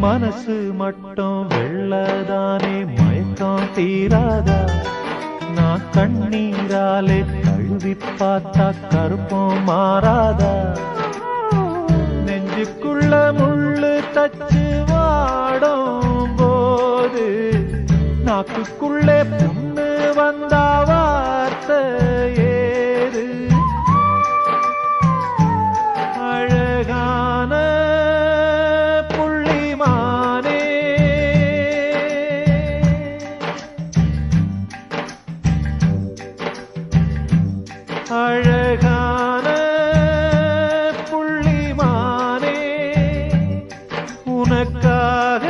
மனசு மட்டும் வெள்ளதானே மயக்கம் தீராதா நான் கண்ணீராலே கழுவி பார்த்தா கருப்பம் மாறாதா நெஞ்சுக்குள்ள முள்ளு தச்சு வாடும் போது நாக்குக்குள்ளே புண்ணு வந்தா வார்த்தை ஏது அழகான புள்ளிமானே அழகான புள்ளிமானே உனக்காக